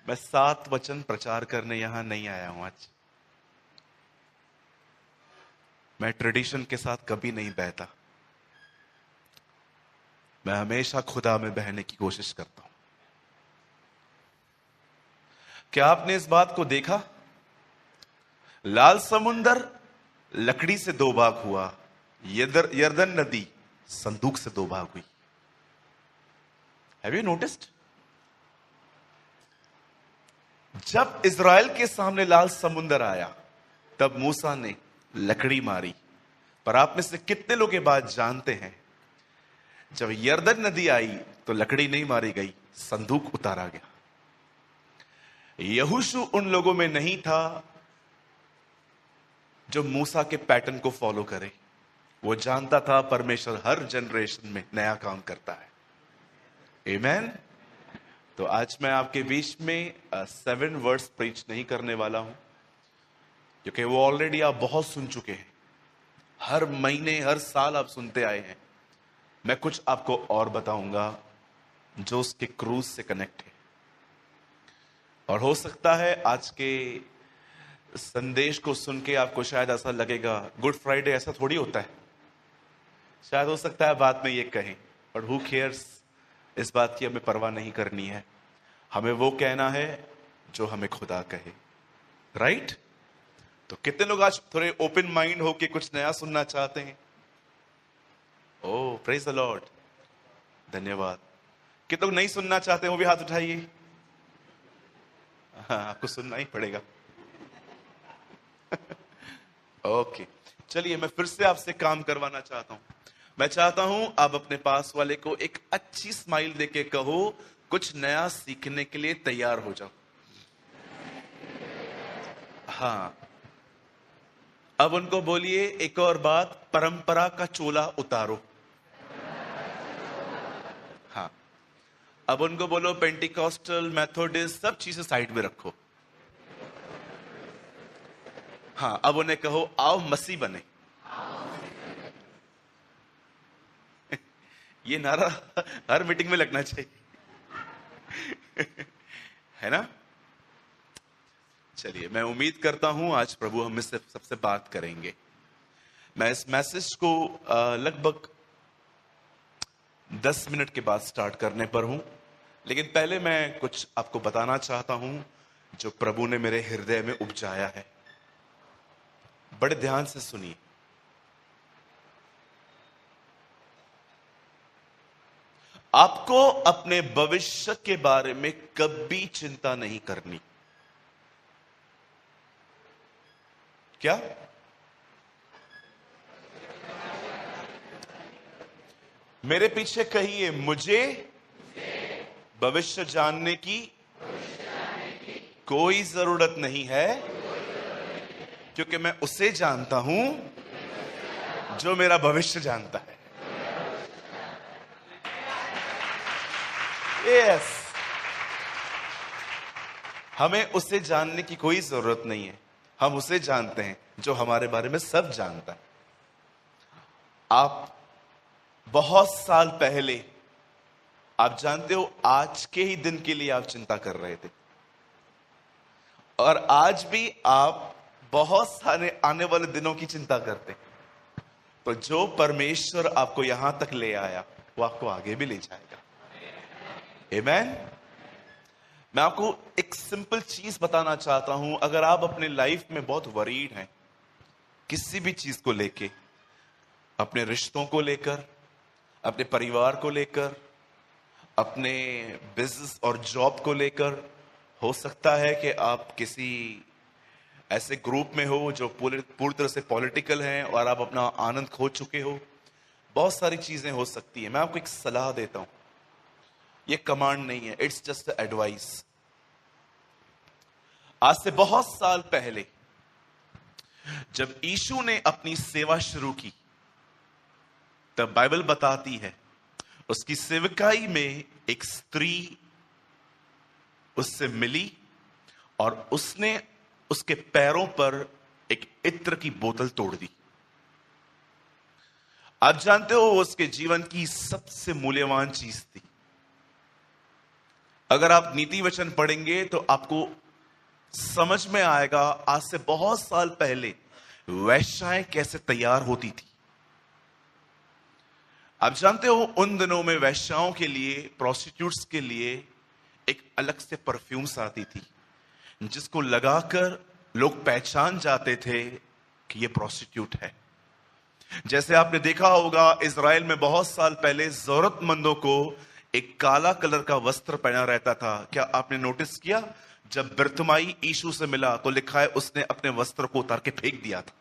मैं 7 वचन प्रचार करने यहां नहीं आया हूं आज। मैं ट्रेडिशन के साथ कभी नहीं बहता। मैं हमेशा खुदा में बहने की कोशिश करता हूं। क्या आपने इस बात को देखा? लाल समुंदर लकड़ी से 2 भाग हुआ, यरदन नदी संदूक से 2 भाग हुई। Have you noticed? जब इज़राइल के सामने लाल समुंदर आया तब मूसा ने लकड़ी मारी, पर आप में से कितने लोग ये बात जानते हैं, जब यरदन नदी आई तो लकड़ी नहीं मारी गई, संदूक उतारा गया। यहोशू उन लोगों में नहीं था जो मूसा के पैटर्न को फॉलो करे। वो जानता था परमेश्वर हर जनरेशन में नया काम करता है। आमेन। तो आज मैं आपके बीच में 7 वर्ड्स प्रीच नहीं करने वाला हूं, क्योंकि वो ऑलरेडी आप बहुत सुन चुके हैं। हर महीने हर साल आप सुनते आए हैं। मैं कुछ आपको और बताऊंगा जो उसके क्रूज से कनेक्ट है। और हो सकता है आज के संदेश को सुन के आपको शायद ऐसा लगेगा गुड फ्राइडे ऐसा थोड़ी होता है। शायद हो सकता है बाद में ये कहें, बट हु केयर्स, इस बात की हमें परवाह नहीं करनी है। हमें वो कहना है जो हमें खुदा कहे, राइट? तो कितने लोग आज थोड़े ओपन माइंड होके कुछ नया सुनना चाहते हैं? ओह, प्रेज द लॉर्ड, धन्यवाद। कितने लोग नहीं सुनना चाहते हैं वो भी हाथ उठाइए। हाँ, आपको सुनना ही पड़ेगा। ओके, चलिए मैं फिर से आपसे काम करवाना चाहता हूं। मैं चाहता हूं आप अपने पास वाले को एक अच्छी स्माइल देके कहो, कुछ नया सीखने के लिए तैयार हो जाओ। हाँ, अब उनको बोलिए एक और बात, परंपरा का चोला उतारो। हाँ, अब उनको बोलो पेंटिकॉस्टल, मेथोडिस्ट सब चीजें साइड में रखो। हाँ, अब उन्हें कहो आओ मसीह बने। ये नारा हर मीटिंग में लगना चाहिए। है ना? चलिए, मैं उम्मीद करता हूं आज प्रभु हम से सबसे बात करेंगे। मैं इस मैसेज को लगभग 10 मिनट के बाद स्टार्ट करने पर हूं, लेकिन पहले मैं कुछ आपको बताना चाहता हूं जो प्रभु ने मेरे हृदय में उपजाया है। बड़े ध्यान से सुनिए। आपको अपने भविष्य के बारे में कभी चिंता नहीं करनी। क्या? मेरे पीछे कहिए, मुझे भविष्य जानने की कोई जरूरत नहीं है, क्योंकि मैं उसे जानता हूं जो मेरा भविष्य जानता है। यस, हमें उसे जानने की कोई जरूरत नहीं है। हम उसे जानते हैं जो हमारे बारे में सब जानता है। आप बहुत साल पहले, आप जानते हो, आज के ही दिन के लिए आप चिंता कर रहे थे, और आज भी आप बहुत सारे आने वाले दिनों की चिंता करते हैं। तो जो परमेश्वर आपको यहां तक ले आया वो आपको आगे भी ले जाएगा। आमेन। मैं आपको एक सिंपल चीज बताना चाहता हूं। अगर आप अपने लाइफ में बहुत वरीड हैं किसी भी चीज को लेके, अपने रिश्तों को लेकर, अपने परिवार को लेकर, अपने बिजनेस और जॉब को लेकर, हो सकता है कि आप किसी ऐसे ग्रुप में हो जो पूरी तरह से पॉलिटिकल हैं और आप अपना आनंद खो चुके हो। बहुत सारी चीजें हो सकती है। मैं आपको एक सलाह देता हूं, ये कमांड नहीं है, इट्स जस्ट एडवाइस। आज से बहुत साल पहले जब यीशु ने अपनी सेवा शुरू की, तब बाइबल बताती है उसकी सेवकाई में एक स्त्री उससे मिली और उसने उसके पैरों पर एक इत्र की बोतल तोड़ दी। आप जानते हो वो उसके जीवन की सबसे मूल्यवान चीज थी। अगर आप नीति वचन पढ़ेंगे तो आपको समझ में आएगा आज से बहुत साल पहले वेश्याएं कैसे तैयार होती थी। आप जानते हो उन दिनों में वेश्याओं के लिए, प्रोस्टिट्यूट्स के लिए एक अलग से परफ्यूम्स आती थी जिसको लगाकर लोग पहचान जाते थे कि ये प्रोस्टिट्यूट है। जैसे आपने देखा होगा इजराइल में बहुत साल पहले जरूरतमंदों को एक काला कलर का वस्त्र पहना रहता था। क्या आपने नोटिस किया? जब बिरथमाई यीशु से मिला तो लिखा है उसने अपने वस्त्र को उतार के फेंक दिया था।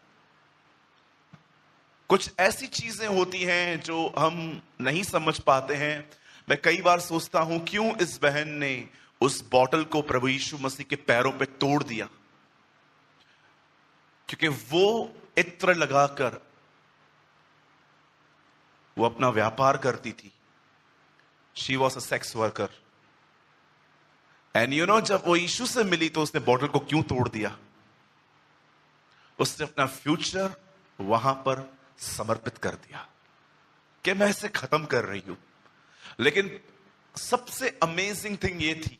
कुछ ऐसी चीजें होती हैं जो हम नहीं समझ पाते हैं। मैं कई बार सोचता हूं क्यों इस बहन ने उस बॉटल को प्रभु यीशु मसीह के पैरों पे तोड़ दिया, क्योंकि वो इत्र लगाकर वो अपना व्यापार करती थी। She was a sex worker and you know, जब वो यीशु से मिली तो उसने बॉटल को क्यों तोड़ दिया? उसने अपना फ्यूचर वहां पर समर्पित कर दिया कि मैं इसे खत्म कर रही हूं। लेकिन सबसे अमेजिंग थिंग ये थी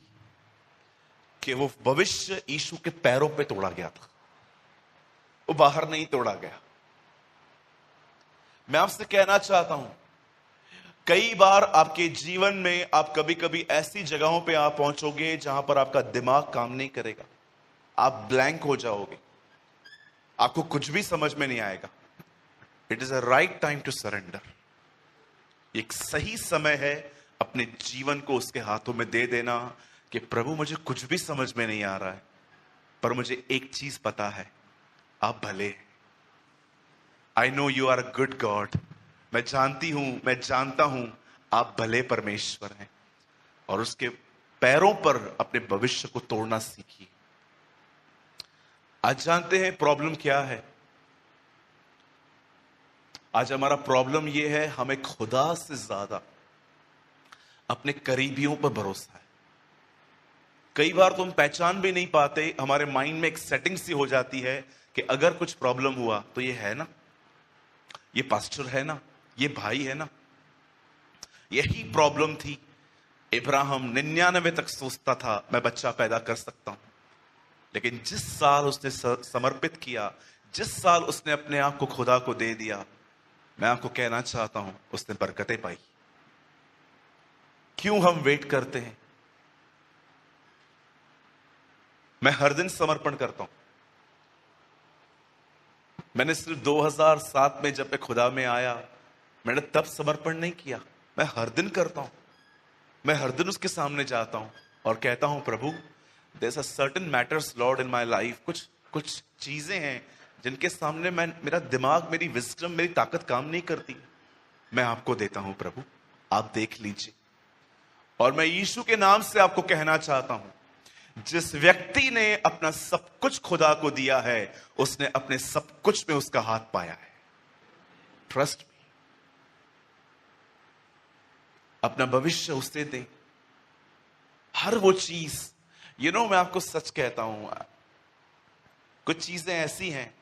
कि वो भविष्य यीशु के पैरों पे तोड़ा गया था, वो बाहर नहीं तोड़ा गया। मैं आपसे कहना चाहता हूं, कई बार आपके जीवन में आप कभी कभी ऐसी जगहों पे आप पहुंचोगे जहां पर आपका दिमाग काम नहीं करेगा, आप ब्लैंक हो जाओगे, आपको कुछ भी समझ में नहीं आएगा। It is a right time to surrender. एक सही समय है अपने जीवन को उसके हाथों में दे देना कि प्रभु मुझे कुछ भी समझ में नहीं आ रहा है, पर मुझे एक चीज पता है, आप भले। I know you are a good God. मैं जानती हूं, मैं जानता हूं आप भले परमेश्वर हैं। और उसके पैरों पर अपने भविष्य को तोड़ना सीखिए। आज जानते हैं प्रॉब्लम क्या है? आज हमारा प्रॉब्लम यह है, हमें खुदा से ज्यादा अपने करीबियों पर भरोसा है। कई बार तो हम पहचान भी नहीं पाते, हमारे माइंड में एक सेटिंग सी हो जाती है कि अगर कुछ प्रॉब्लम हुआ तो ये है ना, ये पास्टर है ना, ये भाई है ना। यही प्रॉब्लम थी। इब्राहिम 99 तक सोचता था मैं बच्चा पैदा कर सकता हूं, लेकिन जिस साल उसने समर्पित किया, जिस साल उसने अपने आप को खुदा को दे दिया, मैं आपको कहना चाहता हूं उसने बरकतें पाई। क्यों हम वेट करते हैं? मैं हर दिन समर्पण करता हूं। मैंने सिर्फ 2007 में जब मैं खुदा में आया, मैंने तब समर्पण नहीं किया। मैं हर दिन करता हूं। मैं हर दिन उसके सामने जाता हूं और कहता हूं प्रभु, there is a certain matters lord in my life. कुछ चीजें हैं जिनके सामने मेरा दिमाग, मेरी विजडम, मेरी ताकत काम नहीं करती। मैं आपको देता हूं प्रभु, आप देख लीजिए। और मैं यीशु के नाम से आपको कहना चाहता हूं, जिस व्यक्ति ने अपना सब कुछ खुदा को दिया है, उसने अपने सब कुछ में उसका हाथ पाया है। Trust me. अपना भविष्य उससे दे। हर वो चीज, मैं आपको सच कहता हूं, कुछ चीजें ऐसी हैं,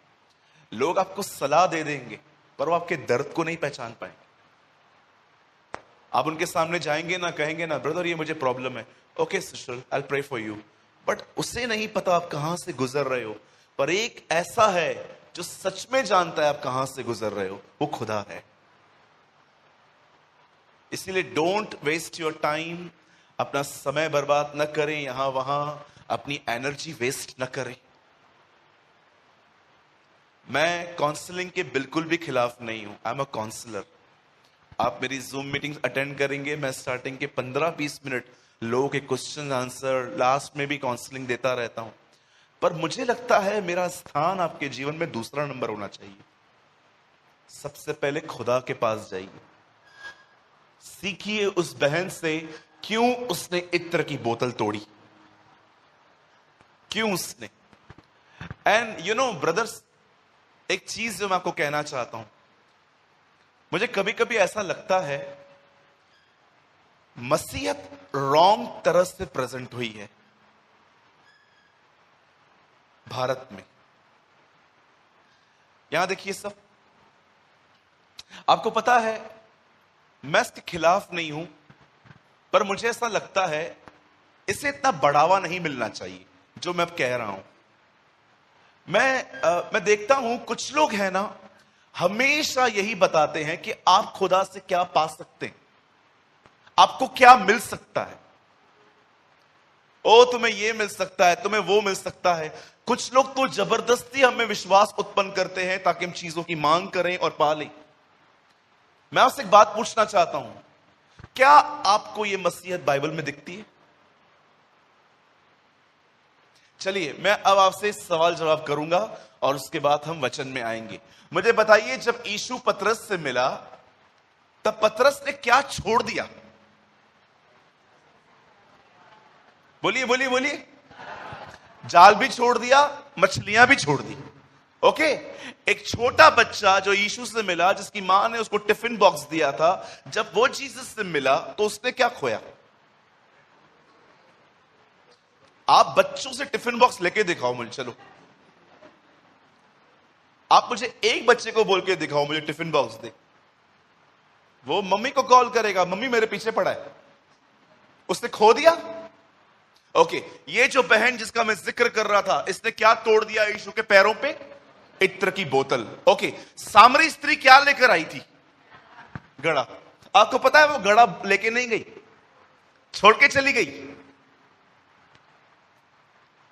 लोग आपको सलाह दे देंगे पर वो आपके दर्द को नहीं पहचान पाएंगे। आप उनके सामने जाएंगे ना, कहेंगे ना ब्रदर ये मुझे प्रॉब्लम है, okay sister I will pray for you, but उसे नहीं पता आप कहां से गुजर रहे हो। पर एक ऐसा है जो सच में जानता है आप कहां से गुजर रहे हो, वो खुदा है। इसीलिए डोंट वेस्ट योर टाइम। अपना समय बर्बाद न करें यहां वहां, अपनी एनर्जी वेस्ट न करें। मैं काउंसलिंग के बिल्कुल भी खिलाफ नहीं हूं। I am a counsellor. आप मेरी जूम मीटिंग्स अटेंड करेंगे, मैं स्टार्टिंग के 15-20 मिनट लोगों के क्वेश्चन आंसर, लास्ट में भी काउंसलिंग देता रहता हूं। पर मुझे लगता है मेरा स्थान आपके जीवन में दूसरा नंबर होना चाहिए। सबसे पहले खुदा के पास जाइए, सीखिए उस बहन से क्यों उसने इत्र की बोतल तोड़ी, क्यों उसने। एंड ब्रदर्स, एक चीज जो मैं आपको कहना चाहता हूं, मुझे कभी कभी ऐसा लगता है मसीहत रॉन्ग तरह से प्रेजेंट हुई है भारत में। यहां देखिए सब, आपको पता है मैं इसके खिलाफ नहीं हूं, पर मुझे ऐसा लगता है इसे इतना बढ़ावा नहीं मिलना चाहिए जो मैं अब कह रहा हूं। मैं देखता हूं कुछ लोग हैं ना, हमेशा यही बताते हैं कि आप खुदा से क्या पा सकते हैं, आपको क्या मिल सकता है। ओ तुम्हें ये मिल सकता है, तुम्हें वो मिल सकता है। कुछ लोग तो जबरदस्ती हमें विश्वास उत्पन्न करते हैं ताकि हम चीजों की मांग करें और पा लें। मैं आपसे एक बात पूछना चाहता हूं, क्या आपको यह मसीहत बाइबल में दिखती है? चलिए मैं अब आपसे सवाल जवाब करूंगा और उसके बाद हम वचन में आएंगे। मुझे बताइए, जब यीशु पतरस से मिला तब पतरस ने क्या छोड़ दिया? बोलिए बोलिए बोलिए। जाल भी छोड़ दिया, मछलियां भी छोड़ दी। ओके, एक छोटा बच्चा जो यीशु से मिला, जिसकी मां ने उसको टिफिन बॉक्स दिया था, जब वो जीसस से मिला तो उसने क्या खोया? आप बच्चों से टिफिन बॉक्स लेके दिखाओ मुझे, चलो आप मुझे एक बच्चे को बोल के दिखाओ मुझे टिफिन बॉक्स दे। वो मम्मी को कॉल करेगा, मम्मी मेरे पीछे पड़ा है। उसने खो दिया। ओके, ये जो बहन जिसका मैं जिक्र कर रहा था, इसने क्या तोड़ दिया यीशु के पैरों पे? इत्र की बोतल। ओके, सामरी स्त्री क्या लेकर आई थी? घड़ा। आपको पता है वो घड़ा लेके नहीं गई, छोड़ के चली गई।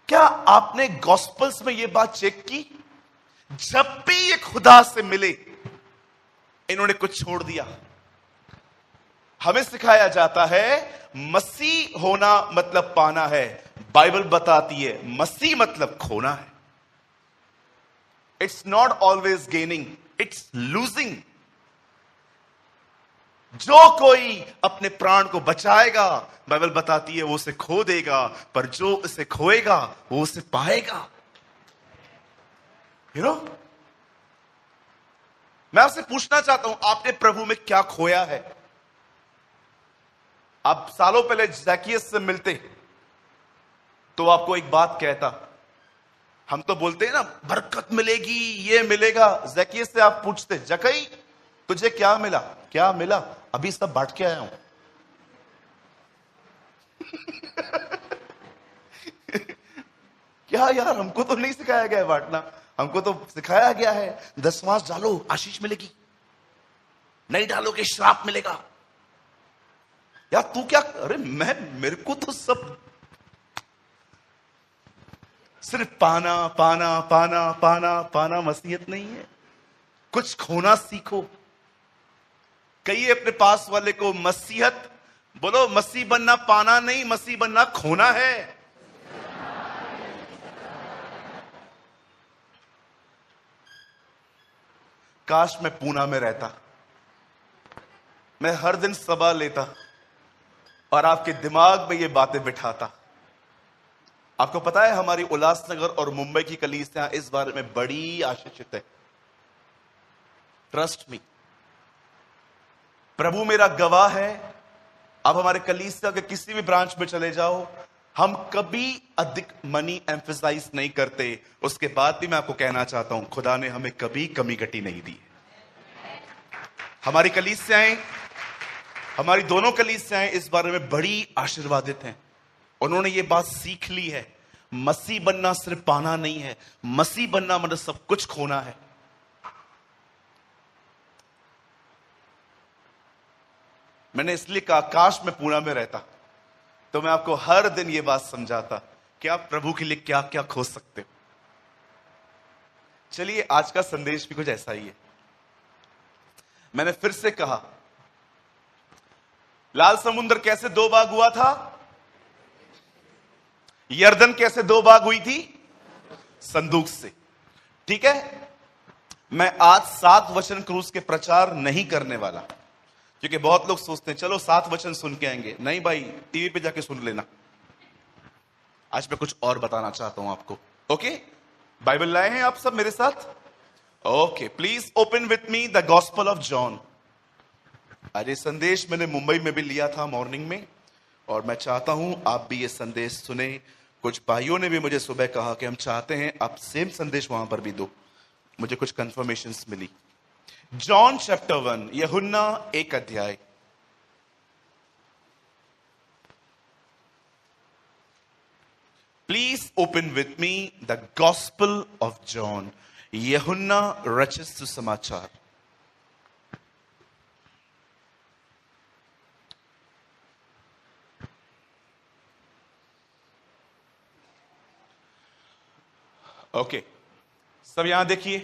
क्या आपने गॉस्पल्स में यह बात चेक की? जब भी ये खुदा से मिले इन्होंने कुछ छोड़ दिया। हमें सिखाया जाता है मसीह होना मतलब पाना है। बाइबल बताती है मसीह मतलब खोना है। It's not always gaining, it's losing. जो कोई अपने प्राण को बचाएगा, बाइबल बताती है वो उसे खो देगा, पर जो उसे खोएगा वो उसे पाएगा। यू नो, मैं आपसे पूछना चाहता हूं, आपने प्रभु में क्या खोया है? आप सालों पहले जैकियस से मिलते तो आपको एक बात कहता। हम तो बोलते हैं ना बरकत मिलेगी, ये मिलेगा। जैकियस से आप पूछते, जकई तुझे क्या मिला? क्या मिला? अभी सब बांट के आया हूं। क्या यार, हमको तो नहीं सिखाया गया है बांटना। हमको तो सिखाया गया है 10वां डालो आशीष मिलेगी, नहीं डालोगे श्राप मिलेगा। यार तू क्या, अरे मेरे को तो सब सिर्फ पाना पाना पाना पाना पाना मसीहत नहीं है। कुछ खोना सीखो। कहिए अपने पास वाले को, मसीहत बोलो, मसीह बनना पाना नहीं, मसीह बनना खोना है। काश मैं पूना में रहता, मैं हर दिन सभा लेता और आपके दिमाग में ये बातें बिठाता। आपको पता है हमारी उल्लासनगर और मुंबई की कलीसियां इस बारे में बड़ी आशीषित है। ट्रस्ट मी, प्रभु मेरा गवाह है। आप हमारे कलीसिया के किसी भी ब्रांच में चले जाओ, हम कभी अधिक मनी एम्फसाइज नहीं करते। उसके बाद भी मैं आपको कहना चाहता हूं, खुदा ने हमें कभी कमी घटी नहीं दी। हमारी कलीसियाएं, हमारी दोनों कलीसियाएं इस बारे में बड़ी आशीर्वादित हैं। उन्होंने ये बात सीख ली है, मसीह बनना सिर्फ पाना नहीं है, मसीह बनना मतलब सब कुछ खोना है। मैंने इसलिए कहा काश मैं पूना में रहता तो मैं आपको हर दिन ये बात समझाता कि आप प्रभु के लिए क्या क्या खो सकते हो। चलिए आज का संदेश भी कुछ ऐसा ही है। मैंने फिर से कहा, लाल समुद्र कैसे दो भाग हुआ था? यर्दन कैसे दो भाग हुई थी? संदूक से। ठीक है, मैं आज 7 वचन क्रूज के प्रचार नहीं करने वाला, क्योंकि बहुत लोग सोचते हैं चलो 7 वचन सुन के आएंगे। नहीं भाई, टीवी पे जाके सुन लेना। आज मैं कुछ और बताना चाहता हूं आपको। ओके, बाइबल लाए हैं आप सब मेरे साथ? Okay, please open with me the gospel of John. आज ये संदेश मैंने मुंबई में भी लिया था मॉर्निंग में, और मैं चाहता हूं आप भी ये संदेश सुने। कुछ भाइयों ने भी मुझे सुबह कहा कि हम चाहते हैं आप सेम संदेश वहां पर भी दो। मुझे कुछ कंफर्मेशंस मिली। जॉन चैप्टर 1, यूहन्ना 1 अध्याय। Please open with me the gospel of John, यूहन्ना रचित सुसमाचार। ओके, सब यहां देखिए।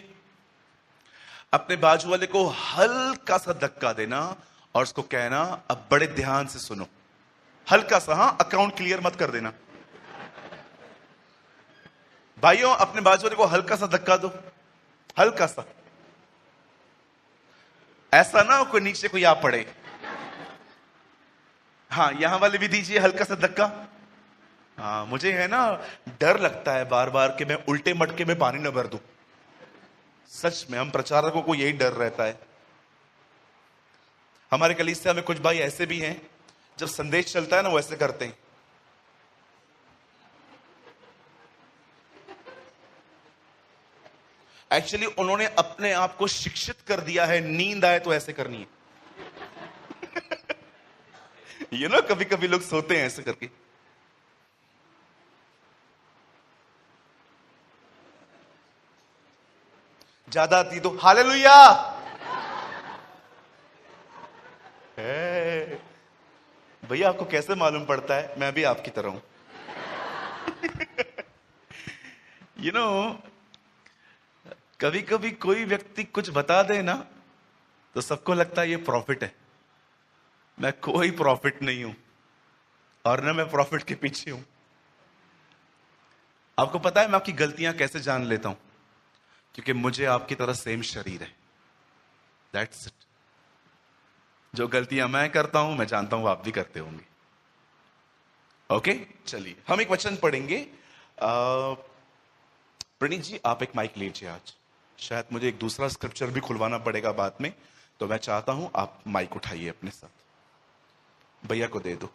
अपने बाजू वाले को हल्का सा धक्का देना और उसको कहना अब बड़े ध्यान से सुनो। हल्का सा, हां, अकाउंट क्लियर मत कर देना। भाइयों, अपने बाजू वाले को हल्का सा धक्का दो, हल्का सा, ऐसा ना हो कोई नीचे कोई आ पड़े। हाँ, यहां वाले भी दीजिए हल्का सा धक्का। हाँ, मुझे है ना डर लगता है बार बार कि मैं उल्टे मटके में पानी न भर दूं। सच में हम प्रचारकों को यही डर रहता है। हमारे कलीसिया में कुछ भाई ऐसे भी हैं, जब संदेश चलता है ना वो ऐसे करते हैं। एक्चुअली उन्होंने अपने आप को शिक्षित कर दिया है, नींद आए तो ऐसे करनी है। ये ना कभी कभी लोग सोते हैं ऐसे करके। ज्यादा आती तो हालेलुया। भैया आपको कैसे मालूम पड़ता है मैं भी आपकी तरह हूं? यू नो, कभी कभी कोई व्यक्ति कुछ बता दे ना तो सबको लगता है ये प्रॉफिट है। मैं कोई प्रॉफिट नहीं हूं और ना मैं प्रॉफिट के पीछे हूं। आपको पता है मैं आपकी गलतियां कैसे जान लेता हूं? क्योंकि मुझे आपकी तरह सेम शरीर है। That's it. जो गलतियां मैं करता हूं मैं जानता हूं आप भी करते होंगे। ओके, चलिए हम एक वचन पढ़ेंगे। प्रणीत जी, आप एक माइक लीजिए। आज शायद मुझे एक दूसरा स्क्रिप्चर भी खुलवाना पड़ेगा बाद में, तो मैं चाहता हूं आप माइक उठाइए अपने साथ, भैया को दे दो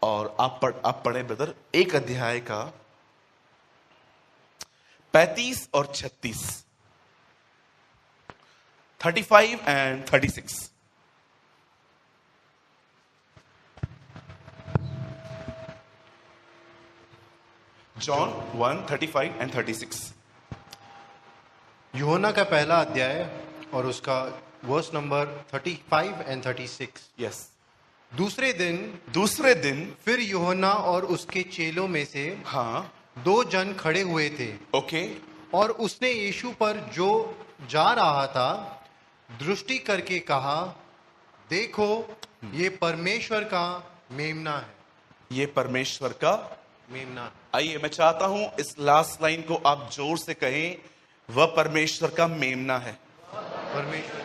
और आप पढ़े ब्रदर, एक अध्याय का 35 और 36, 35 एंड 36। John 1, 35 and 36। यूहन्ना का पहला अध्याय और उसका वर्स नंबर 35 एंड 36। यस। दूसरे दिन फिर यूहन्ना और उसके चेलों में से हाँ, 2 जन खड़े हुए थे। ओके। और उसने यीशु पर जो जा रहा था दृष्टि करके कहा, देखो ये परमेश्वर का मेमना है। ये परमेश्वर का मेमना। आइए, मैं चाहता हूं इस लास्ट लाइन को आप जोर से कहें, वह परमेश्वर का मेमना है। परमेश्वर।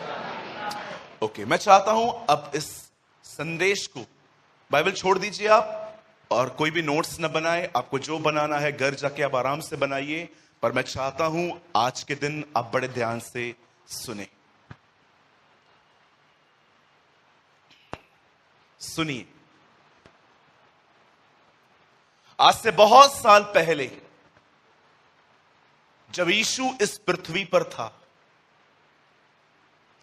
ओके, मैं चाहता हूं अब इस संदेश को, बाइबल छोड़ दीजिए आप और कोई भी नोट्स न बनाए। आपको जो बनाना है घर जाके आप आराम से बनाइए, पर मैं चाहता हूं आज के दिन आप बड़े ध्यान से सुने। सुनिए, आज से बहुत साल पहले जब यीशु इस पृथ्वी पर था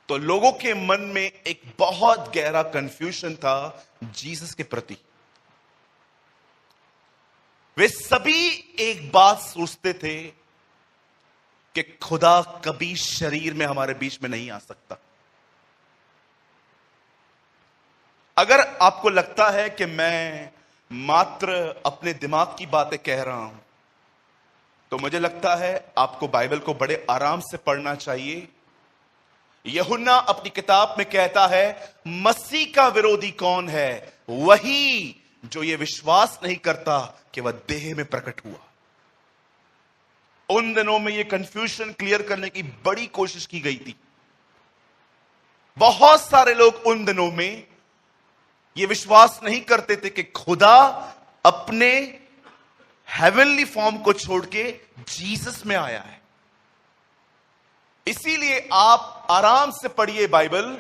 तो लोगों के मन में एक बहुत गहरा कंफ्यूजन था जीसस के प्रति। वे सभी एक बात सोचते थे कि खुदा कभी शरीर में हमारे बीच में नहीं आ सकता। अगर आपको लगता है कि मैं मात्र अपने दिमाग की बातें कह रहा हूं तो मुझे लगता है आपको बाइबल को बड़े आराम से पढ़ना चाहिए। यूहन्ना अपनी किताब में कहता है मसीह का विरोधी कौन है? वही जो ये विश्वास नहीं करता कि वह देह में प्रकट हुआ। उन दिनों में ये कंफ्यूजन क्लियर करने की बड़ी कोशिश की गई थी। बहुत सारे लोग उन दिनों में ये विश्वास नहीं करते थे कि खुदा अपने हेवनली फॉर्म को छोड़ के जीसस में आया है। इसीलिए आप आराम से पढ़िए बाइबल।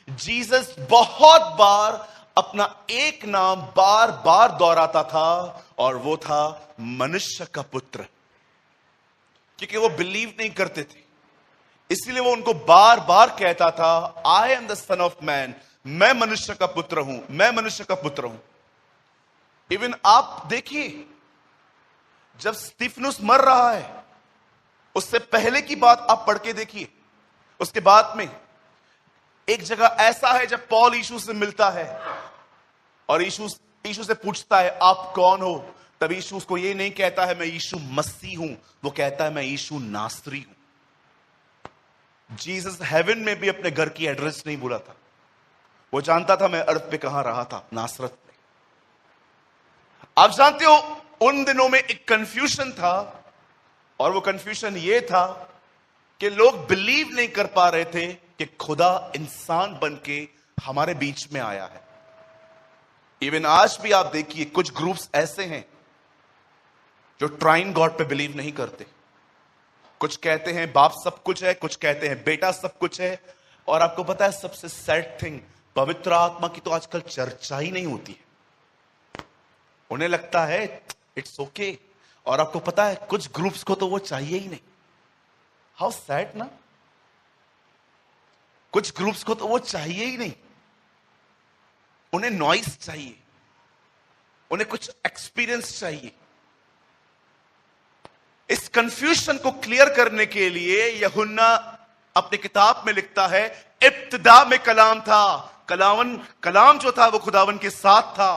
जीसस बहुत बार अपना एक नाम बार बार दोहराता था और वो था मनुष्य का पुत्र, क्योंकि वो बिलीव नहीं करते थे। इसलिए वो उनको बार बार कहता था I am the son of man, मैं मनुष्य का पुत्र हूं, मैं मनुष्य का पुत्र हूं। इवन आप देखिए जब स्तिफनुस मर रहा है, उससे पहले की बात आप पढ़ के देखिए। उसके बाद में एक जगह ऐसा है जब पौल यीशु से मिलता है और यीशु से पूछता है आप कौन हो। तब यीशु उसको ये नहीं कहता है मैं यीशु मसीह हूं, वो कहता है मैं यीशु नासरी हूं। जीसस हेवन में भी अपने घर की एड्रेस नहीं बोला था, वो जानता था मैं अर्थ पे कहां रहा था, नासरत में। आप जानते हो उन दिनों में एक कंफ्यूजन था, और वो कंफ्यूजन ये था कि लोग बिलीव नहीं कर पा रहे थे कि खुदा इंसान बन के हमारे बीच में आया है। इवन आज भी आप देखिए कुछ ग्रुप्स ऐसे हैं जो ट्राइन गॉड पे बिलीव नहीं करते। कुछ कहते हैं बाप सब कुछ है, कुछ कहते हैं बेटा सब कुछ है। और आपको पता है सबसे सैड थिंग, पवित्र आत्मा की तो आजकल चर्चा ही नहीं होती है। उन्हें लगता है इट्स ओके। और आपको पता है कुछ ग्रुप्स को तो वो चाहिए ही नहीं। हाउ सैड ना। कुछ ग्रुप्स को तो वो चाहिए ही नहीं, उन्हें नॉइस चाहिए, उन्हें कुछ एक्सपीरियंस चाहिए। इस कंफ्यूजन को क्लियर करने के लिए यूहन्ना अपनी किताब में लिखता है इब्तिदा में कलाम था, कलाम जो था वो खुदावन के साथ था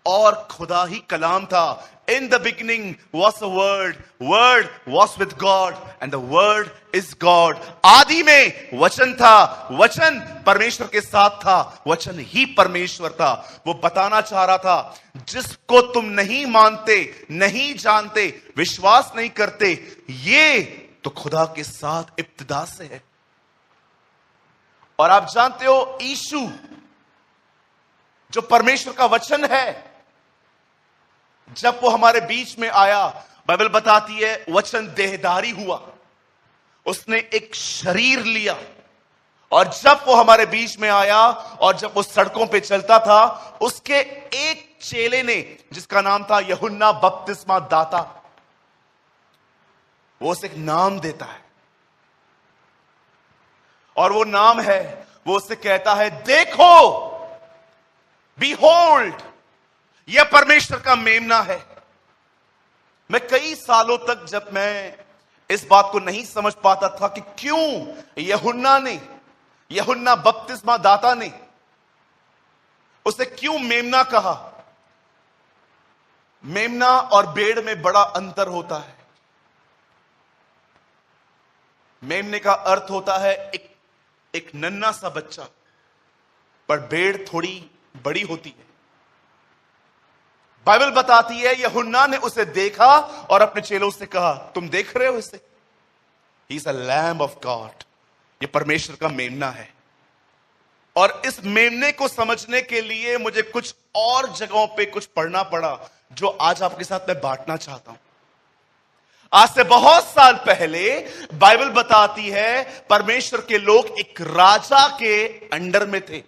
और खुदा ही कलाम था। In the beginning was a word was with God and the word is God। आदि में वचन था, वचन परमेश्वर के साथ था, वचन ही परमेश्वर था। वो बताना चाह रहा था जिसको तुम नहीं मानते, नहीं जानते, विश्वास नहीं करते, ये तो खुदा के साथ इब्तिदा से है। और आप जानते हो यीशु जो परमेश्वर का वचन है, जब वो हमारे बीच में आया, बाइबल बताती है वचन देहधारी हुआ, उसने एक शरीर लिया। और जब वो हमारे बीच में आया और जब वो सड़कों पे चलता था, उसके एक चेले ने जिसका नाम था यूहन्ना बपतिस्मा दाता, वो उसे एक नाम देता है। और वो नाम है, वो उसे कहता है देखो, बीहोल्ड, यह परमेश्वर का मेमना है। मैं कई सालों तक जब मैं इस बात को नहीं समझ पाता था कि क्यों यूहन्ना बपतिस्मा दाता ने उसे क्यों मेमना कहा। मेमना और भेड़ में बड़ा अंतर होता है। मेमने का अर्थ होता है एक नन्हा सा बच्चा, पर भेड़ थोड़ी बड़ी होती है। बाइबल बताती है यूहन्ना ने उसे देखा और अपने चेलों से कहा तुम देख रहे हो इसे, ही is a lamb of God, ये परमेश्वर का मेमना है। और इस मेमने को समझने के लिए मुझे कुछ और जगहों पे कुछ पढ़ना पड़ा, जो आज आपके साथ मैं बांटना चाहता हूं। आज से बहुत साल पहले बाइबल बताती है परमेश्वर के लोग एक राजा के अंडर में थे,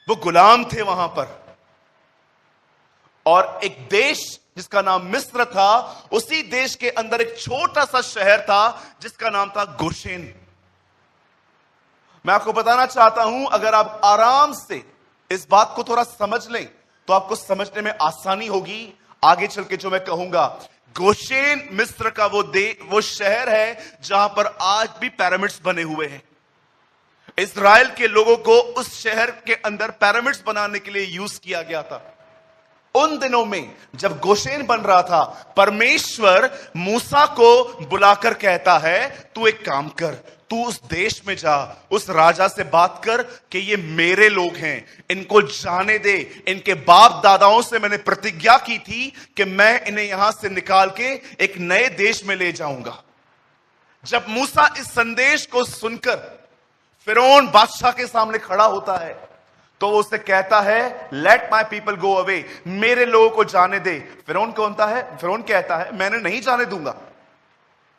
वो गुलाम थे वहां पर। और एक देश जिसका नाम मिस्र था, उसी देश के अंदर एक छोटा सा शहर था जिसका नाम था गोशेन। मैं आपको बताना चाहता हूं, अगर आप आराम से इस बात को थोड़ा समझ लें तो आपको समझने में आसानी होगी आगे चल के जो मैं कहूंगा। गोशेन मिस्र का वो शहर है जहां पर आज भी पिरामिड्स बने हुए हैं। इस्राएल के लोगों को उस शहर के अंदर पिरामिड्स बनाने के लिए यूज किया गया था। उन दिनों में जब गोशेन बन रहा था, परमेश्वर मूसा को बुलाकर कहता है तू एक काम कर, तू उस देश में जा, उस राजा से बात कर कि ये मेरे लोग हैं, इनको जाने दे। इनके बाप दादाओं से मैंने प्रतिज्ञा की थी कि मैं इन्हें यहां से निकाल के एक नए देश में ले जाऊंगा। जब मूसा इस संदेश को सुनकर फिरौन बादशाह के सामने खड़ा होता है तो वो उससे कहता है let my people go away, मेरे लोगों को जाने दे। फिरौन कहता है मैंने नहीं जाने दूंगा,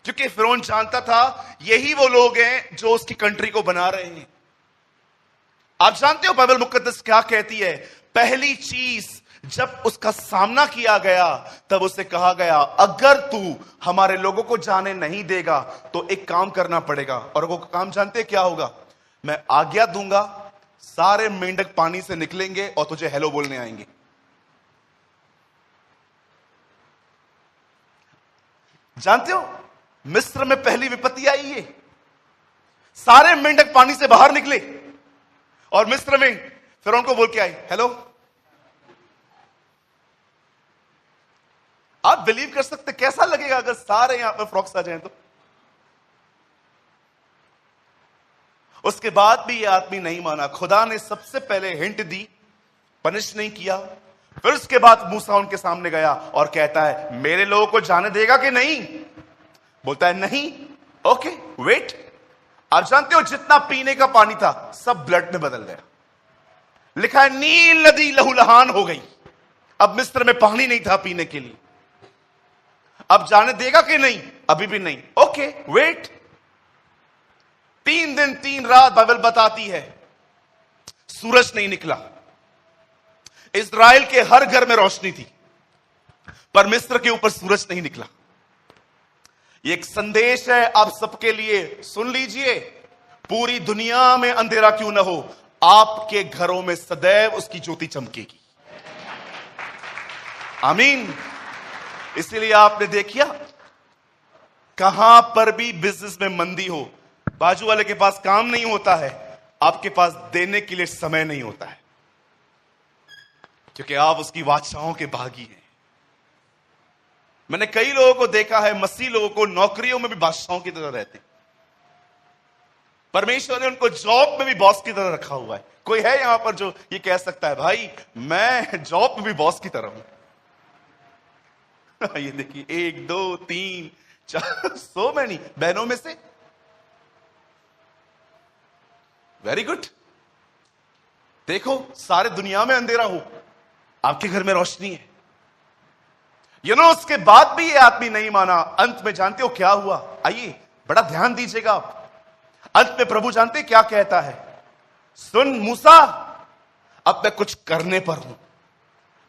क्योंकि फिरौन जानता था यही वो लोग हैं जो उसकी कंट्री को बना रहे हैं। आप जानते हो बाइबल मुकद्दस क्या कहती है? पहली चीज जब उसका सामना किया गया तब उसे कहा गया अगर तू हमारे लोगों को जाने नहीं देगा तो एक काम करना पड़ेगा। और वो काम जानते क्या होगा? मैं आज्ञा दूंगा, सारे मेंढक पानी से निकलेंगे और तुझे हेलो बोलने आएंगे। जानते हो मिस्र में पहली विपत्ति आई है, सारे मेंढक पानी से बाहर निकले और मिस्र में फिरौन को बोल के आए, हेलो। आप बिलीव कर सकते कैसा लगेगा अगर सारे यहां पर फ्रॉक्स आ जाएं तो? उसके बाद भी यह आदमी नहीं माना। खुदा ने सबसे पहले हिंट दी, पनिश नहीं किया। फिर उसके बाद मूसा उनके सामने गया और कहता है, मेरे लोगों को जाने देगा कि नहीं? बोलता है नहीं। Okay wait. आप जानते हो जितना पीने का पानी था सब ब्लड में बदल गया। लिखा है नील नदी लहूलुहान हो गई। अब मिस्र में पानी नहीं था पीने के लिए। अब जाने देगा कि नहीं? अभी भी नहीं। Okay wait. 3 दिन 3 रात बाइबल बताती है सूरज नहीं निकला। इस्राएल के हर घर में रोशनी थी पर मिस्र के ऊपर सूरज नहीं निकला। ये एक संदेश है आप सबके लिए, सुन लीजिए। पूरी दुनिया में अंधेरा क्यों ना हो, आपके घरों में सदैव उसकी ज्योति चमकेगी। आमीन। इसीलिए आपने देखिया कहां पर भी बिजनेस में मंदी हो, बाजू वाले के पास काम नहीं होता है, आपके पास देने के लिए समय नहीं होता है, क्योंकि आप उसकी वाचाओं के भागी हैं। मैंने कई लोगों को देखा है, मसीह लोगों को नौकरियों में भी बादशाहों की तरह रहते। परमेश्वर ने उनको जॉब में भी बॉस की तरह रखा हुआ है। कोई है यहां पर जो ये कह सकता है, भाई मैं जॉब में भी बॉस की तरह हूं? ये देखिए 1 2 3 4 सो मैनी बहनों में से। Very good. देखो सारे दुनिया में अंधेरा हो, आपके घर में रोशनी है। उसके बाद भी ये आदमी नहीं माना। अंत में जानते हो क्या हुआ? आइए बड़ा ध्यान दीजिएगा आप। अंत में प्रभु जानते क्या कहता है? सुन मूसा, अब मैं कुछ करने पर हूं,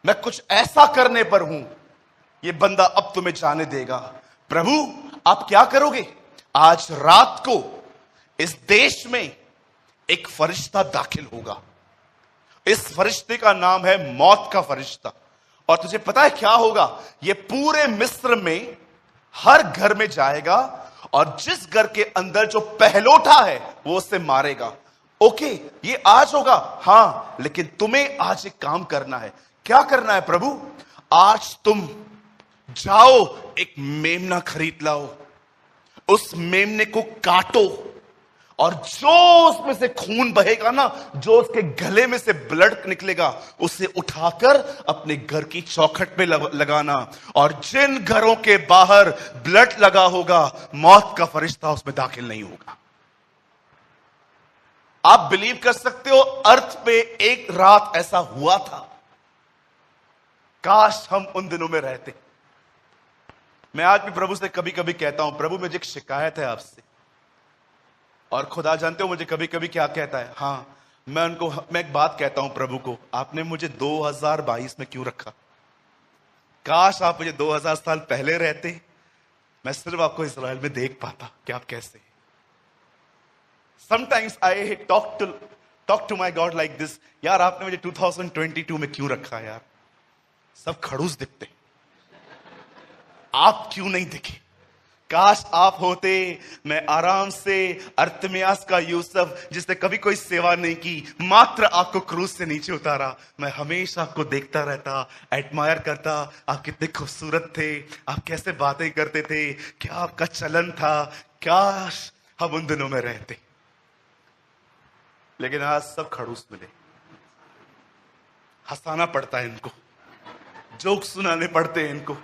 मैं कुछ ऐसा करने पर हूं, ये बंदा अब तुम्हें जाने देगा। प्रभु आप क्या करोगे? आज रात को इस देश में एक फरिश्ता दाखिल होगा। इस फरिश्ते का नाम है मौत का फरिश्ता। और तुझे पता है क्या होगा? ये पूरे मिस्र में हर घर में जाएगा और जिस घर के अंदर जो पहलोठा है वो उससे मारेगा। ओके ये आज होगा, हां, लेकिन तुम्हें आज एक काम करना है। क्या करना है प्रभु? आज तुम जाओ एक मेमना खरीद लाओ, उस मेमने को काटो और जो उसमें से खून बहेगा ना, जो उसके गले में से ब्लड निकलेगा, उसे उठाकर अपने घर की चौखट पे लगाना। और जिन घरों के बाहर ब्लड लगा होगा, मौत का फरिश्ता उसमें दाखिल नहीं होगा। आप बिलीव कर सकते हो अर्थ पे एक रात ऐसा हुआ था। काश हम उन दिनों में रहते। मैं आज भी प्रभु से कभी कभी कहता हूं, प्रभु मुझे एक शिकायत है आपसे। और खुदा जानते हो मुझे कभी कभी क्या कहता है? हां, मैं एक बात कहता हूं प्रभु को, आपने मुझे 2022 में क्यों रखा? काश आप मुझे 2000 साल पहले रहते, मैं सिर्फ आपको इस्राएल में देख पाता कि आप कैसे। Sometimes I talk to my God like this, यार आपने मुझे 2022 में क्यों रखा? यार सब खड़ूस दिखते, आप क्यों नहीं दिखे? काश आप होते। मैं आराम से अर्तमियास का यूसुफ, जिसने कभी कोई सेवा नहीं की, मात्र आपको क्रूस से नीचे उतारा, मैं हमेशा आपको देखता रहता, एडमायर करता। आप कितने खूबसूरत थे, आप कैसे बातें करते थे, क्या आपका चलन था। काश हम उन दिनों में रहते। लेकिन आज सब खड़ूस मिले। हंसाना पड़ता है इनको, जोक सुनाने पड़ते हैं इनको,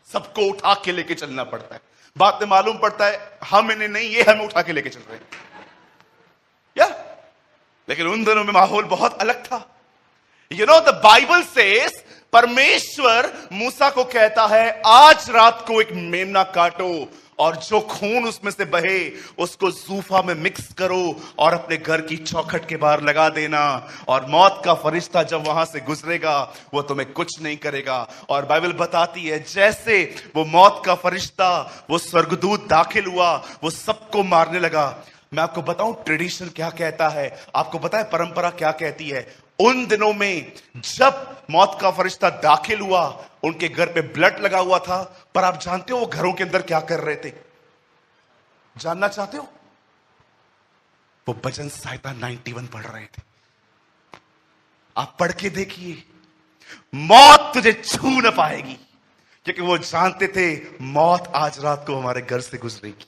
सबको उठा के लेके चलना पड़ता है। बाद में मालूम पड़ता है हम इन्हें नहीं, ये हमें उठा के लेके चल रहे हैं या। लेकिन उन दिनों में माहौल बहुत अलग था। द बाइबल सेज, परमेश्वर मूसा को कहता है आज रात को एक मेमना काटो और जो खून उसमें से बहे उसको जूफा में मिक्स करो और अपने घर की चौखट के बाहर लगा देना। और मौत का फरिश्ता जब वहां से गुजरेगा वो तुम्हें कुछ नहीं करेगा। और बाइबल बताती है जैसे वो मौत का फरिश्ता, वो स्वर्गदूत दाखिल हुआ, वो सबको मारने लगा। मैं आपको बताऊं ट्रेडिशन क्या कहता है, आपको पता है परंपरा क्या कहती है? उन दिनों में जब मौत का फरिश्ता दाखिल हुआ, उनके घर पे ब्लड लगा हुआ था, पर आप जानते हो वो घरों के अंदर क्या कर रहे थे? जानना चाहते हो? वो भजन संहिता 91 पढ़ रहे थे। आप पढ़ के देखिए, मौत तुझे छू न पाएगी, क्योंकि वो जानते थे मौत आज रात को हमारे घर से गुजरेगी।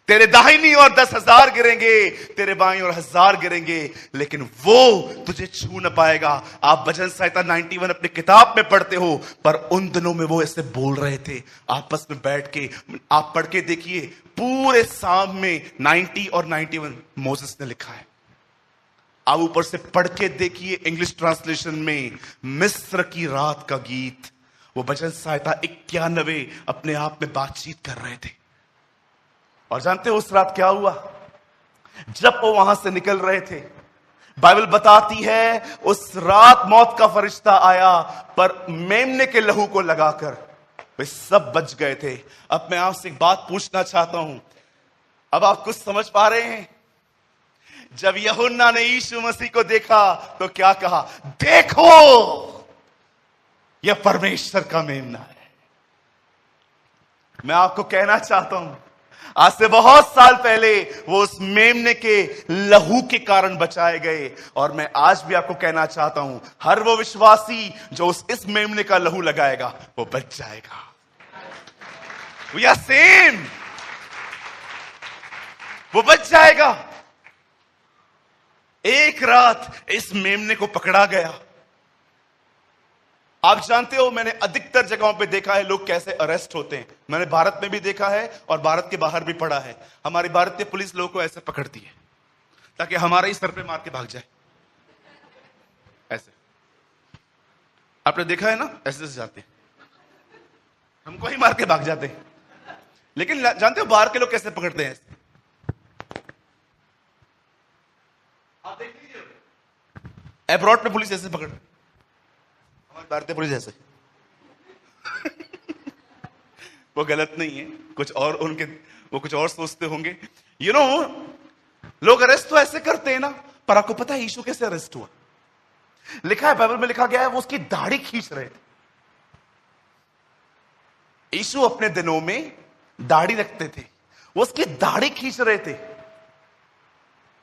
तेरे दाहिनी ओर 10,000 गिरेंगे, तेरे बाईं ओर 1,000 गिरेंगे, लेकिन वो तुझे छू न पाएगा। आप भजन संहिता 91 अपनी किताब में पढ़ते हो, पर उन दिनों में वो ऐसे बोल रहे थे आपस में बैठ के। आप पढ़ के देखिए, पूरे साम में 90 और 91 मोसेस ने लिखा है। आप ऊपर से पढ़ के देखिए इंग्लिश ट्रांसलेशन में, मिस्र की रात का गीत। वो भजन संहिता 91 अपने आप में बातचीत कर रहे थे। और जानते हो उस रात क्या हुआ? जब वो वहां से निकल रहे थे, बाइबल बताती है उस रात मौत का फरिश्ता आया, पर मेमने के लहू को लगाकर वे सब बच गए थे। अब मैं आपसे एक बात पूछना चाहता हूं, अब आप कुछ समझ पा रहे हैं? जब यूहन्ना ने यीशु मसीह को देखा तो क्या कहा? देखो, यह परमेश्वर का मेमना है। मैं आपको कहना चाहता हूं, आज से बहुत साल पहले वो उस मेमने के लहू के कारण बचाए गए, और मैं आज भी आपको कहना चाहता हूं, हर वो विश्वासी जो इस मेमने का लहू लगाएगा वो बच जाएगा। वी आर सेम, वो बच जाएगा। एक रात इस मेमने को पकड़ा गया। आप जानते हो, मैंने अधिकतर जगहों पे देखा है लोग कैसे अरेस्ट होते हैं। मैंने भारत में भी देखा है और भारत के बाहर भी पढ़ा है। हमारी भारतीय पुलिस लोगों को ऐसे पकड़ती है ताकि हमारे ही सर पे मार के भाग जाए। ऐसे आपने देखा है ना, ऐसे जाते हैं, हमको ही मार के भाग जाते हैं। लेकिन जानते हो बाहर के लोग कैसे पकड़ते हैं? ऐसे आप देख लीजिए, एब्रॉड में पुलिस ऐसे पकड़, हमारी भारतीय पुलिस ऐसे वो गलत नहीं है, कुछ और उनके, वो कुछ और सोचते होंगे। यू नो, लोग अरेस्ट तो ऐसे करते हैं ना, पर आपको पता है यीशु कैसे अरेस्ट हुआ? लिखा है, बाइबल में लिखा गया है, वो उसकी दाढ़ी खींच रहे थे। यीशु अपने दिनों में दाढ़ी रखते थे, वो उसकी दाढ़ी खींच रहे थे।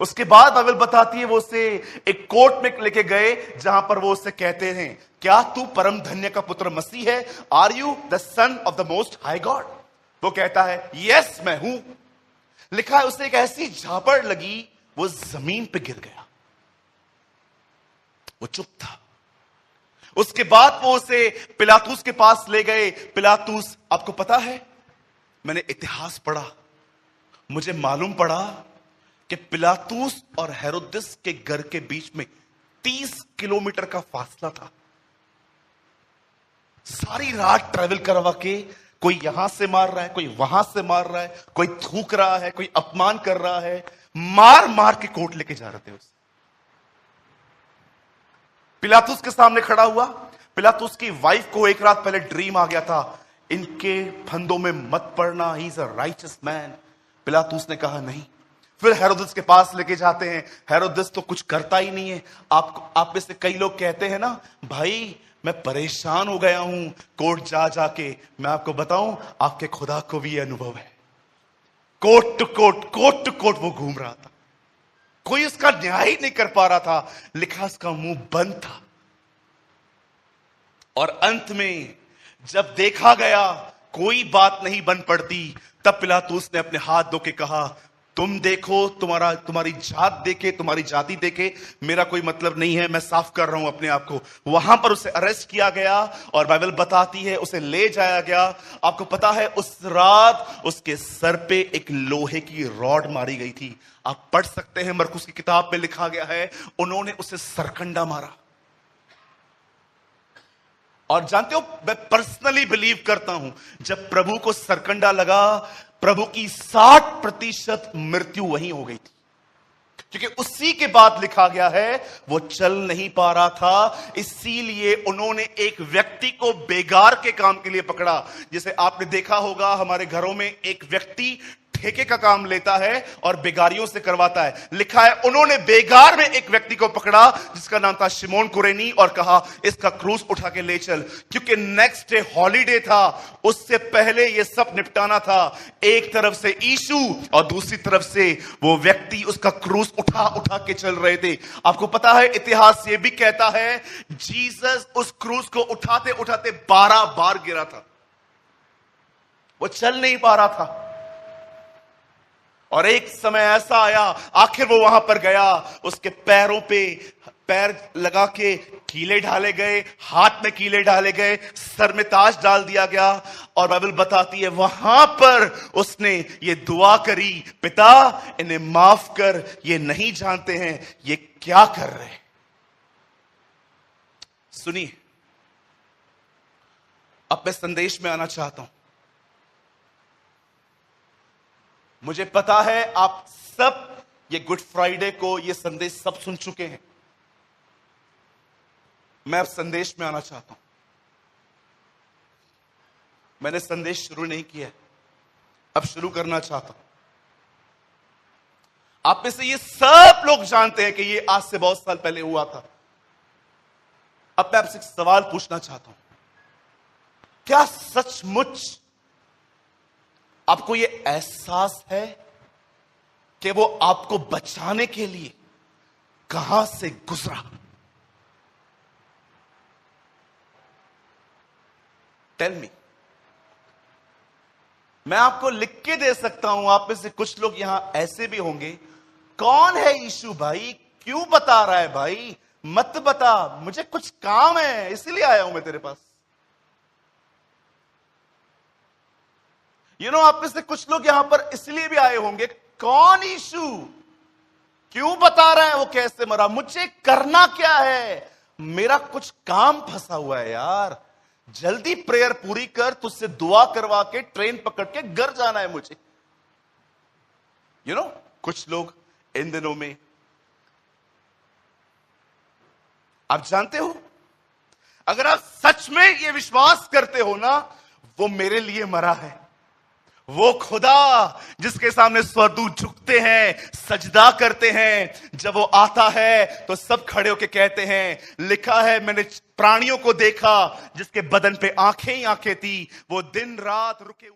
उसके बाद बाइबल बताती है वो उसे एक कोर्ट में लेके गए, जहां पर वो उससे कहते हैं, क्या तू परम धन्य का पुत्र मसीह है? Are you the son of the most high God? वो कहता है, यस मैं हूं। लिखा है उसे एक ऐसी झापड़ लगी, वो जमीन पे गिर गया, वो चुप था। उसके बाद वो उसे पिलातूस के पास ले गए। पिलातूस, आपको पता है, मैंने इतिहास पढ़ा, मुझे मालूम पड़ा कि पिलातूस और हेरोदेस के घर के बीच में 30 किलोमीटर का फासला था। सारी रात ट्रेवल करवा के कोई यहां से मार रहा है, कोई वहां से मार रहा है, कोई थूक रहा है, कोई अपमान कर रहा है, मार मार के कोर्ट लेके जा रहे थे उसे। पिलातूस के सामने खड़ा हुआ। पिलातूस की वाइफ को एक रात पहले ड्रीम आ गया था, इनके फंदों में मत पड़ना, he is a righteous man. पिलातूस ने कहा नहीं। फिर हेरोदेस के पास लेके जाते हैं। हेरोदेस तो कुछ करता ही नहीं है। आप में से कई लोग कहते हैं ना, भाई मैं परेशान हो गया हूं कोर्ट जा जाके। मैं आपको बताऊं, आपके खुदा को भी यह अनुभव है। कोर्ट टू कोर्ट वो घूम रहा था, कोई उसका न्याय ही नहीं कर पा रहा था। लिखा उसका मुंह बंद था। और अंत में जब देखा गया कोई बात नहीं बन पड़ती, तब पिलातूस ने अपने हाथ धो के कहा, तुम देखो, तुम्हारी जात देखे, तुम्हारी जाति देखे, मेरा कोई मतलब नहीं है, मैं साफ कर रहा हूं अपने आप को। वहां पर उसे अरेस्ट किया गया और बाइबल बताती है उसे ले जाया गया। आपको पता है उस रात उसके सर पे एक लोहे की रॉड मारी गई थी। आप पढ़ सकते हैं, मरकुस की किताब में लिखा गया है, उन्होंने उसे सरकंडा मारा। और जानते हो, मैं पर्सनली बिलीव करता हूं, जब प्रभु को सरकंडा लगा, प्रभु की 60% मृत्यु वहीं हो गई थी, क्योंकि उसी के बाद लिखा गया है वो चल नहीं पा रहा था। इसीलिए उन्होंने एक व्यक्ति को बेगार के काम के लिए पकड़ा। जैसे आपने देखा होगा, हमारे घरों में एक व्यक्ति ठेके का काम लेता है और बेगारियों से करवाता है। लिखा है उन्होंने बेगार में एक व्यक्ति को पकड़ा जिसका नाम था शिमोन कुरेनी और कहा इसका क्रूस उठा के ले चल, क्योंकि नेक्स्ट डे हॉलीडे था। उससे पहले यह सब निपटाना था। एक तरफ से यीशु और दूसरी तरफ से वो व्यक्ति उसका क्रूस उठा उठा के चल रहे थे। आपको पता है इतिहास ये भी कहता है जीसस उस क्रूस को उठाते उठाते 12 बार गिरा था। वो चल नहीं पा रहा था और एक समय ऐसा आया आखिर वो वहां पर गया, उसके पैरों पे पैर लगा के कीले ढाले गए, हाथ में कीले डाले गए, सर में ताज डाल दिया गया और बाइबल बताती है वहां पर उसने ये दुआ करी, पिता इन्हें माफ कर, ये नहीं जानते हैं ये क्या कर रहे हैं। सुनिए, अब मैं संदेश में आना चाहता हूं। मुझे पता है आप सब ये गुड फ्राइडे को ये संदेश सब सुन चुके हैं। मैं अब संदेश में आना चाहता हूं। मैंने संदेश शुरू नहीं किया है, अब शुरू करना चाहता हूं। आप में से ये सब लोग जानते हैं कि ये आज से बहुत साल पहले हुआ था। अब मैं आपसे एक सवाल पूछना चाहता हूं, क्या सचमुच आपको यह एहसास है कि वो आपको बचाने के लिए कहां से गुजरा? Tell me. मैं आपको लिख के दे सकता हूं, आप में से कुछ लोग यहां ऐसे भी होंगे, कौन है यीशु भाई, क्यों बता रहा है भाई, मत बता, मुझे कुछ काम है इसीलिए आया हूं मैं तेरे पास। आप में से कुछ लोग यहां पर इसलिए भी आए होंगे, कौन यीशु, क्यों बता रहा है वो कैसे मरा, मुझे करना क्या है, मेरा कुछ काम फंसा हुआ है यार, जल्दी प्रेयर पूरी कर, तुझसे दुआ करवा के ट्रेन पकड़ के घर जाना है मुझे। कुछ लोग इन दिनों में, आप जानते हो, अगर आप सच में ये विश्वास करते हो ना, वो मेरे लिए मरा है, वो खुदा जिसके सामने स्वर्गदूत झुकते हैं, सजदा करते हैं, जब वो आता है तो सब खड़े होकर कहते हैं, लिखा है मैंने प्राणियों को देखा जिसके बदन पे आंखें ही आंखें थी, वो दिन रात रुके